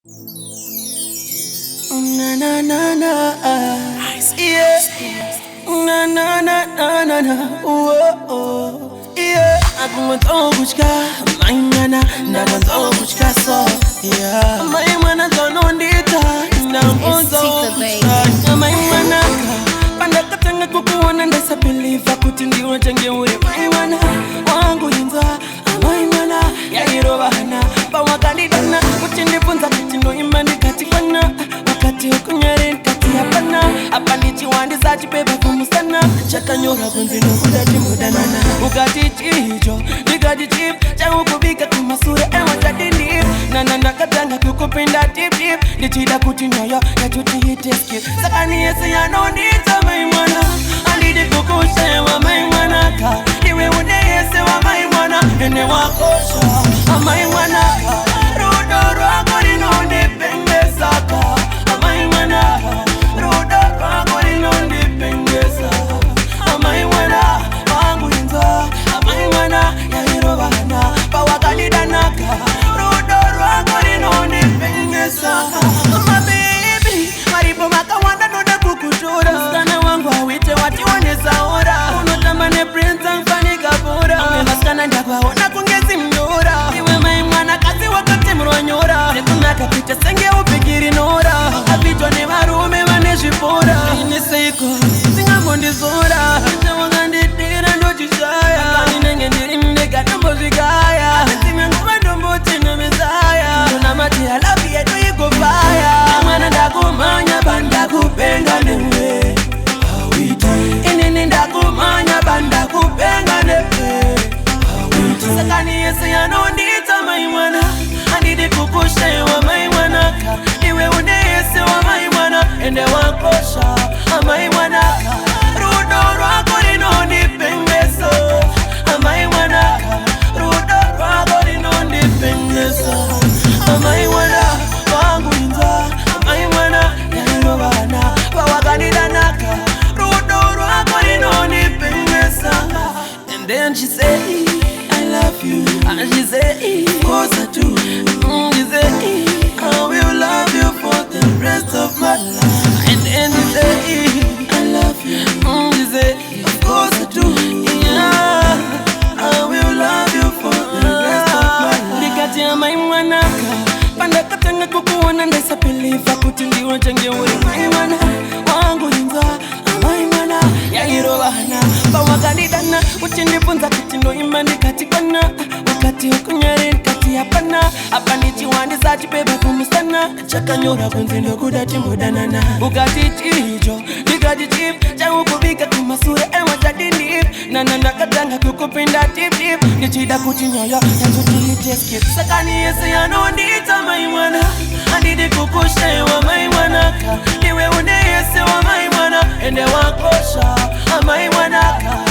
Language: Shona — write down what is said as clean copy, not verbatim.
Na na na na, yeah. Na na na na na na, oh oh, yeah. Agumato bushka, maimana, naganto bushka so, yeah. Maimana zono ndita, nagonzo bushka, maimana. Panda katanga kukuona ndasa believe akuti wachange uri maimana. Wangu yinza, maimana, yahiroba hana, bawakalidana, kutindifunza kutindo imani katikwana. Wakati ukunyere kati hapana, hapa nichiwandi zachi beba kumusana. Chakanyora kunzi nukudati mudanana. Ukati chijo, nigadi chip, changu kubika kumasure ewa jadini. Nananda katanga kukupinda tip tip. Nichida kutinyoyo, ya chuti hiti skip. Sakani yesi ya nonita maimwana. Alidi kukushe wa maimwana ka. Iwe une yesi wa maimwana. Ene wakosha, maimwana ka. Rudo rwako rinonde pengesa ka. Amaimwana, ruda rwako rinonde pengesa. Amaimwana, wangu inza. Amaimwana, yahirobana, bawakalidanaka. Ruda rwako rinonde pengesa. My baby, maripo makawanda noda kukutura. Sana wangu awite wati wanesa ora. Unotamane prince mfani kabura. Maskana ndakwaona kungezi mdura. Iwe maimwana kazi wakati mrwanyora. Nekuna kapita senge upikiri nora. Apitwa ni marume maneshipora. Ini seiko, singa mondi zora. Shawanganditira ndo chishaya. Kani nenge ndirimde katambo zigaya. Sime nguma dombo chino mesaya. Nuna mati halafi yetu yiko faya. Mwana ndakumanya banda kupenga newe. Inini ndakumanya banda kupenga newe. Sakani yesi ya nondita maimwana. Andidi kukushe wa maimwana ka. Iwe une yesi wa maimwana. Ende wakosha maimwana ka. Rudo rwako rinondi pengeso. Maimwana ka. Rudo rwako rinondi pengeso. Maimwana wangu inza. Maimwana yahirobana, bawakalidanaka. Rudo rwako rinondi pengesa. And then she say, I love you. And she say, of course I do. She say, I will love you for the rest of my life. And then she say, I love you. She say, of course I do. Yeah, I will love you for the rest of my life. Nikati ya maimwanaka. Panda katanga kukuona ndesa believe akuti wachange uri maimwana. Wangu yinza, maimwana, yahirobana, bawakalidana. Kutindifunza kutindo imani katikwana. Wakati ukunyere kati hapana, hapa nichiwandi zachi beba kumusana. Chakanyora kunzi nukudati mudanana. Ukati chijo, nigadi chip, changu kubika kumasure ewa jadini. Nananda katanga kukupinda tip tip. Nichida kutinyoyo, ya chuti hiti skip. Sakani yesi ya nondita maimwana. Andidi kukushe wa maimwana ka. Iwe une yesi wa maimwana. Ende wakosha maimwana ka.